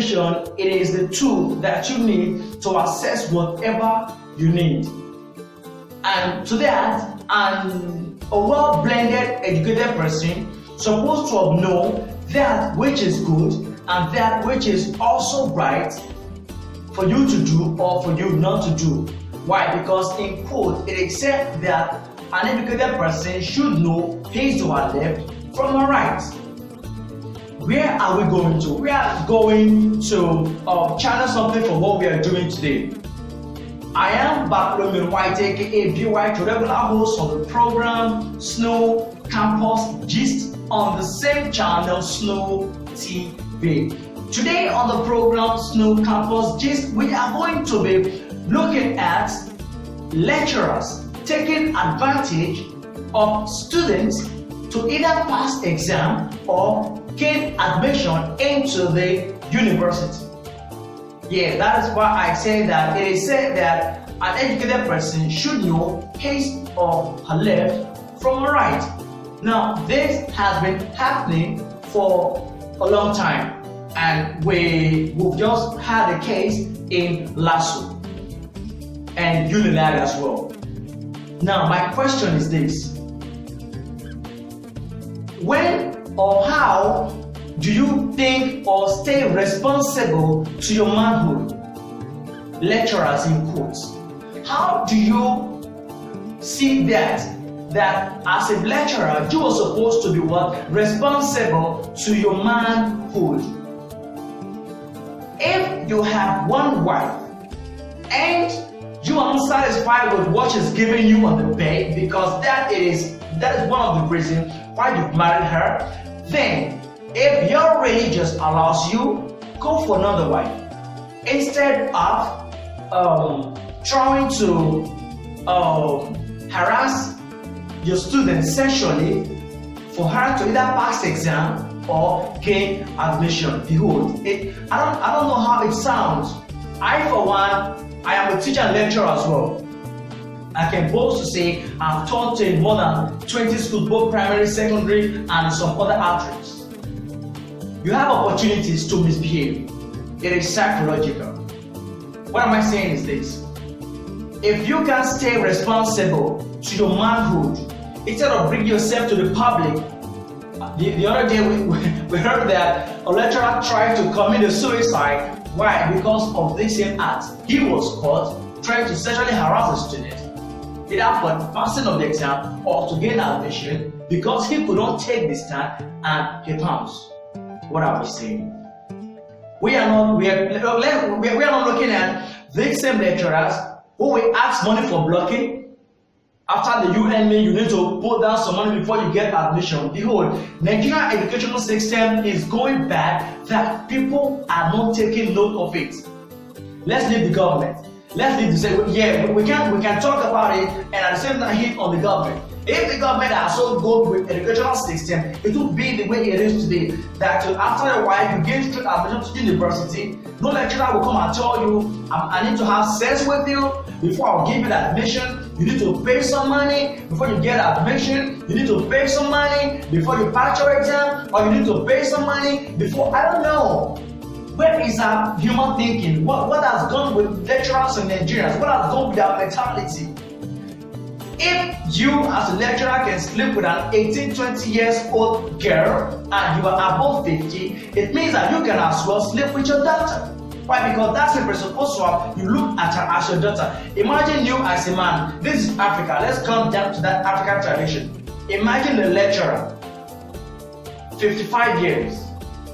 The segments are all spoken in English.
education, it is the tool that you need to access whatever you need. And to that, a well-blended, educated person supposed to know that which is good and that which is also right for you to do or for you not to do. Why? Because in quote, it is said that an educated person should know his or her left from her right. Where are we going to? We are going to channel something for what we are doing today. I am Bartholomew White, aka BY, the regular host of the program Snow Campus Gist on the same channel, Snow TV. Today on the program Snow Campus Gist, we are going to be looking at lecturers taking advantage of students to either pass exam or gain admission into the university. Yeah, that is why I say that it is said that an educated person should know his or her left from her right. Now, this has been happening for a long time, and we've just had a case in LASU and UNILAG as well. Now, my question is this: when or how do you think or stay responsible to your manhood? Lecturers in quotes. How do you see that as a lecturer you are supposed to be what? Responsible to your manhood. If you have one wife and you are not satisfied with what she's giving you on the bed, because that is one of the reasons why you've married her, then if your religious allows you, go for another wife. Instead of trying to harass your student sexually for her to either pass exam or gain admission. Behold, I don't know how it sounds. I, for one, I am a teacher and lecturer as well. I can boast to say I've taught in more than 20 schools, both primary, secondary, and some other outreach. You have opportunities to misbehave. It is psychological. What am I saying is this: if you can stay responsible to your manhood, instead of bringing yourself to the public. The other day we heard that a lecturer tried to commit a suicide. Why? Because of this same act. He was caught trying to sexually harass a student, either for the passing of the exam or to gain admission, because he could not take the stand and he pounced. What are we saying? We are not looking at these same lecturers who will ask money for blocking. After the UN mean you need to put down some money before you get admission. Behold, Nigerian educational system is going bad that people are not taking note of it. Let's leave the government. Let's leave to say, yeah, we can talk about it and at the same time hit on the government. If the government are so good with educational system, it will be the way it is today. That after a while you get straight admission to university, no lecturer will come and tell you, I need to have sex with you before I'll give you the admission. You need to pay some money before you get admission. You need to pay some money before you pass your exam, or you need to pay some money before, I don't know. Where is our human thinking? What has gone with lecturers and Nigerians? What has gone with their mentality? If you as a lecturer can sleep with an 18-20 years old girl and you are above 50, it means that you can as well sleep with your daughter. Why? Because that's the presupposition of you look at her as your daughter. Imagine you as a man. This is Africa. Let's come down to that African tradition. Imagine a lecturer, 55 years.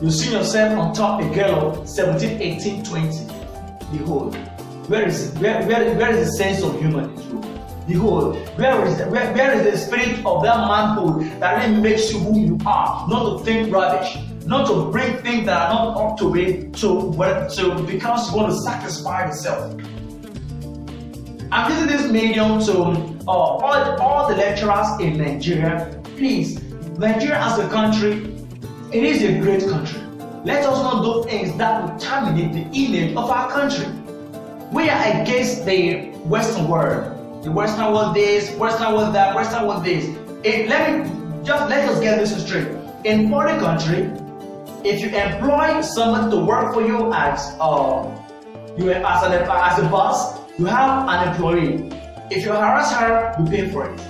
You see yourself on top a girl of 17, 18, 20. Behold, where is the sense of human in truth? Behold, where is the spirit of that manhood that really makes you who you are? Not to think rubbish, not to bring things that are not up to it, because you want to satisfy yourself. I'm using this medium to all the lecturers in Nigeria. Please, Nigeria as a country, it is a great country. Let us not do things that will terminate the image of our country. We are against the Western world. The Western world this, Western world that, Western world this. Let us get this straight. In foreign country, if you employ somebody to work for you as a boss, you have an employee. If you harass her, you pay for it.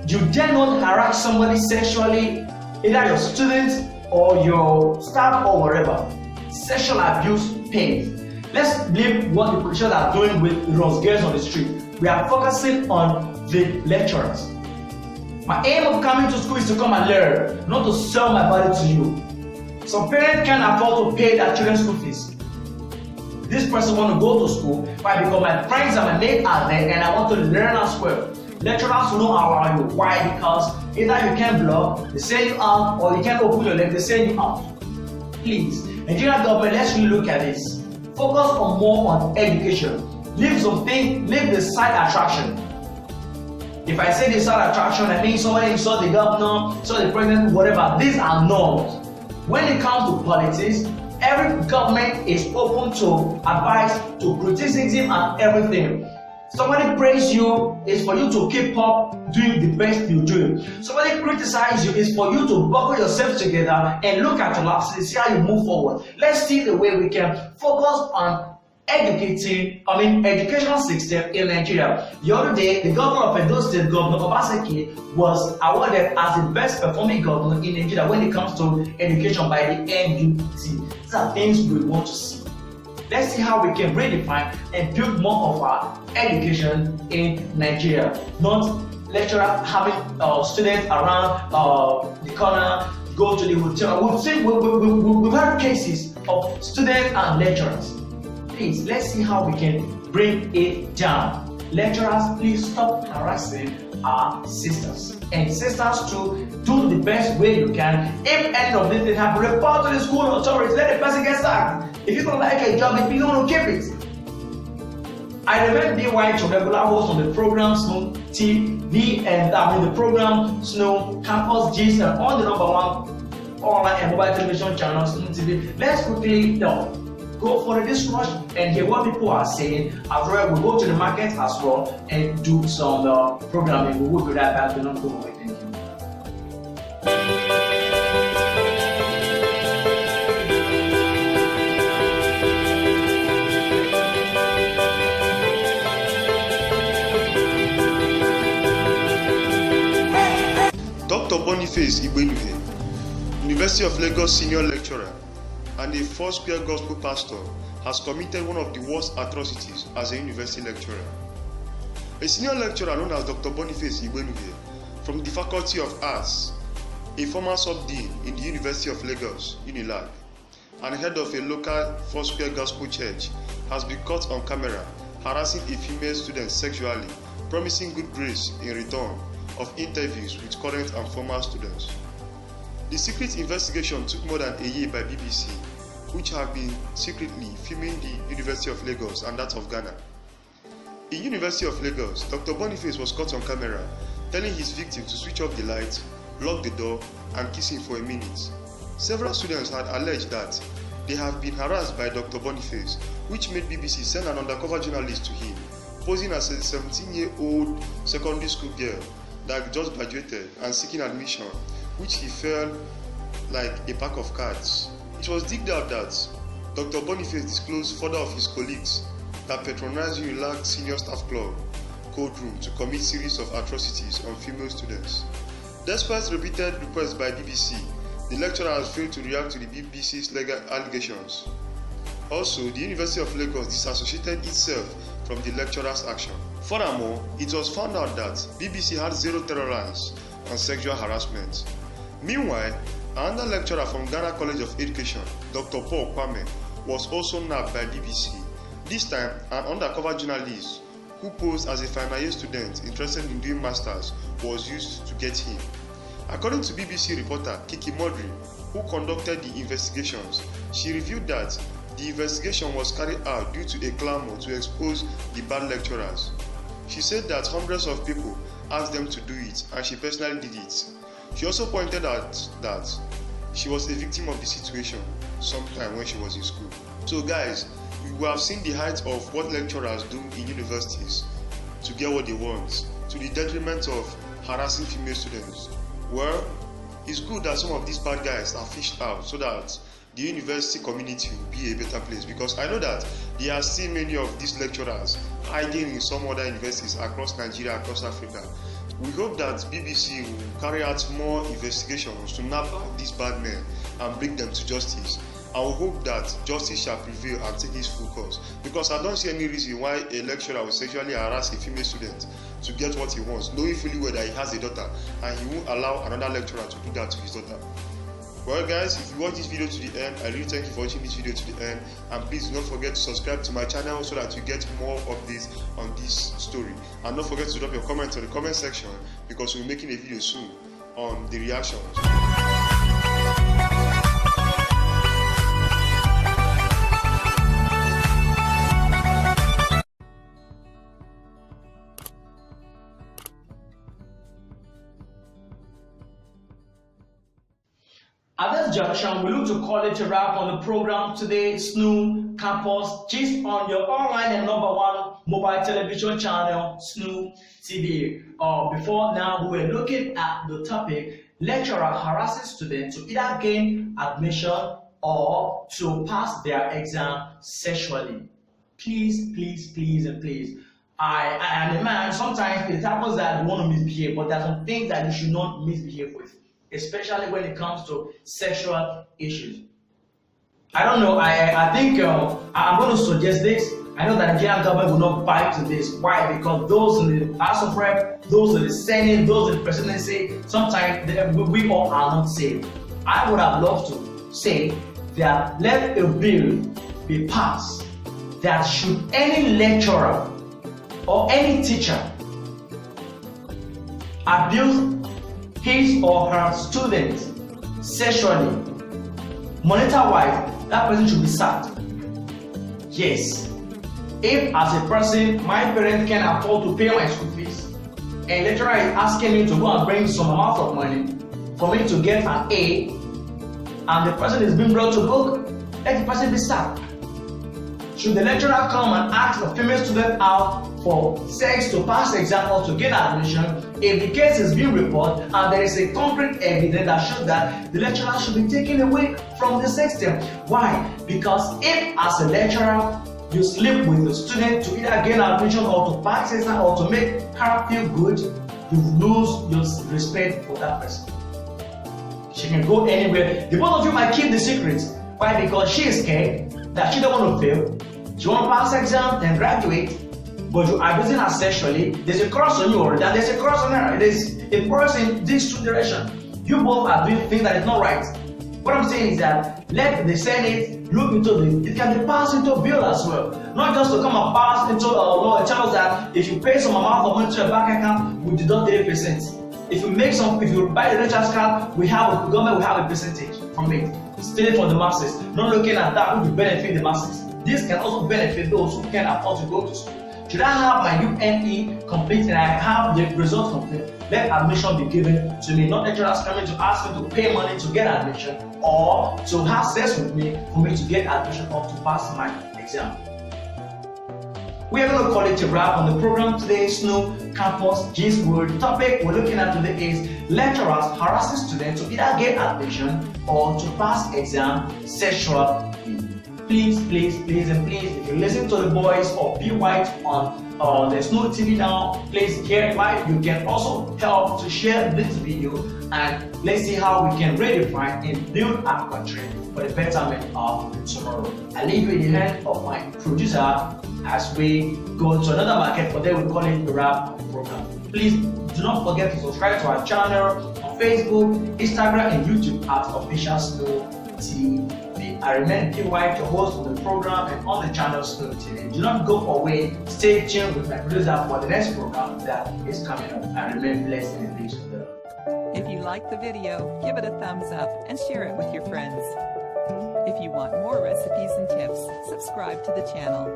You dare not harass somebody sexually, either your students or your staff or whatever. Sexual abuse pays. Let's leave what the politicians are doing with those girls on the street. We are focusing on the lecturers. My aim of coming to school is to come and learn, not to sell my body to you. Some parents can't afford to pay their children's school fees. This person want to go to school, why? Because my friends and my mates are there and I want to learn as well. Lecturers will not allow you. Why? Because either you can't block, they send you out, or you can't open your leg, they send you out. Please, Nigerian government, let's really look at this. Focus on more on education. Leave the side attraction. If I say the side attraction, I mean somebody saw the governor, saw the president, whatever. These are norms. When it comes to politics, every government is open to advice, to criticism and everything. Somebody praise you is for you to keep up doing the best you're doing. Somebody criticize you is for you to buckle yourself together and look at your life and see how you move forward. Let's see the way we can focus on educational system in Nigeria. The other day, the governor of Edo State, Governor Obaseki, was awarded as the best performing governor in Nigeria when it comes to education by the NUT. These are things we want to see. Let's see how we can redefine and build more of our education in Nigeria. Not lecturer having students around the corner, go to the hotel. We've had cases of students and lecturers. Please, let's see how we can bring it down. Lecturers, please stop harassing our sisters. And sisters too, do the best way you can. If any of this happen, report to the school authorities, let the person get sacked. If you don't like a job, if you don't want to keep it. I remember being white to regular host on the program Snow TV and the program Snow Campus Gist and on the #1 online and mobile television channel Snow TV. Let's quickly go for this rush and hear what people are saying. As well, we'll go to the market as well and do some programming. We will do that back. Don't go away. Thank you. Dr. Boniface Igbeluhe, University of Lagos senior lecturer and a Foursquare gospel pastor, has committed one of the worst atrocities as a university lecturer. A senior lecturer known as Dr. Boniface Igbeluhe from the Faculty of Arts, a former sub-dean in the University of Lagos, UNILAG, and head of a local Foursquare gospel church, has been caught on camera harassing a female student sexually, promising good grace in return of interviews with current and former students. The secret investigation took more than a year by BBC, which have been secretly filming the University of Lagos and that of Ghana. In University of Lagos, Dr. Boniface was caught on camera telling his victim to switch off the lights, lock the door, and kiss him for a minute. Several students had alleged that they have been harassed by Dr. Boniface, which made BBC send an undercover journalist to him, posing as a 17-year-old secondary school girl that just graduated and seeking admission, which he felt like a pack of cards. It was digged out that Dr. Boniface disclosed further of his colleagues that patronized UNILAG Senior Staff Club Code Room to commit series of atrocities on female students. Despite repeated requests by BBC, the lecturer has failed to react to the BBC's legal allegations. Also, the University of Lagos disassociated itself from the lecturer's action. Furthermore, it was found out that BBC had zero tolerance on sexual harassment. Meanwhile, another lecturer from Ghana College of Education, Dr. Paul Kwame, was also nabbed by BBC. This time, an undercover journalist who posed as a final year student interested in doing masters was used to get him. According to BBC reporter Kiki Modri, who conducted the investigations, she revealed that the investigation was carried out due to a clamor to expose the bad lecturers. She said that hundreds of people asked them to do it and she personally did it. She also pointed out that she was a victim of the situation sometime when she was in school. So guys, we have seen the height of what lecturers do in universities to get what they want, to the detriment of harassing female students. Well, It's good that some of these bad guys are fished out so that the university community will be a better place, because I know that there are still many of these lecturers hiding in some other universities across Nigeria, across Africa. We hope that BBC will carry out more investigations to nab out these bad men and bring them to justice. I will hope that justice shall prevail and take its full course, because I don't see any reason why a lecturer will sexually harass a female student to get what he wants, knowing fully well that he has a daughter and he won't allow another lecturer to do that to his daughter. Well guys, if you watch this video to the end, I really thank you for watching this video to the end, and please do not forget to subscribe to my channel so that you get more updates on this story. And don't forget to drop your comments in the comment section, because we'll be making a video soon on the reactions. At this junction, we look to call it a wrap on the program today. SNU Campus Gist on your online and #1 mobile television channel, SNU TV. Before now, we were looking at the topic: lecturer harasses students to either gain admission or to pass their exam sexually. Please, and please. I am a man. Sometimes it happens that you want to misbehave, but there are some things that you should not misbehave with, especially when it comes to sexual issues. I don't know, I think I'm going to suggest this. I know that the Nigerian government will not bite to this. Why? Because those in the House of Rep, those in the Senate, those in the presidency, sometimes we all are not safe. I would have loved to say that let a bill be passed that should any lecturer or any teacher abuse his or her student sexually, monetary-wise, that person should be sacked. Yes. If as a person, my parents can afford to pay my school fees, and lecturer is asking me to go and bring some amount of money for me to get an A, and the person is being brought to book, let the person be sacked. Should the lecturer come and ask the female student out for sex to pass the exam or to gain admission, if the case is being reported and there is a concrete evidence that shows that, the lecturer should be taken away from the system. Why? Because if as a lecturer you sleep with the student to either gain admission or to pass the exam or to make her feel good, you lose your respect for that person. She can go anywhere. The both of you might keep the secret. Why? Because she is scared that she don't want to fail. She want to pass the exam and graduate, but you are abusing her sexually. There's a cross on you already, and there's a cross on her. There's a cross in these two directions. You both are doing things that is not right. What I'm saying is that let the Senate look into this. It can be passed into a bill as well, not just to come and pass into a law. It tells that if you pay some amount of money to your bank account, we deduct 30%. If you buy the lecturer's card, the government will have a percentage from it. Stealing from the masses, not looking at that which will benefit the masses. This can also benefit those who can afford to go to school. Should I have my UNE complete and I have the results complete, let admission be given to me, not lecturers coming to ask me to pay money to get admission or to have sex with me for me to get admission or to pass my exam. We are going to call it a wrap on the program today. SNU Campus Gist. The topic we're looking at today is lecturers harassing students to either get admission or to pass exam sexually. Please, if you listen to the voice of B. White on the SNU TV now, please hear why. You can also help to share this video, and let's see how we can redefine and build our country for the betterment of tomorrow. I leave you in the hand of my producer as we go to another market, but then we call it the wrap program. Please do not forget to subscribe to our channel on Facebook, Instagram, and YouTube at Official SNU TV. I remain P. White, your host on the program and on the channel SNU TV. Do not go away. Stay tuned with my producer for the next program that is coming up. I remain blessed and peace to them. If you like the video, give it a thumbs up and share it with your friends. If you want more recipes and tips, subscribe to the channel.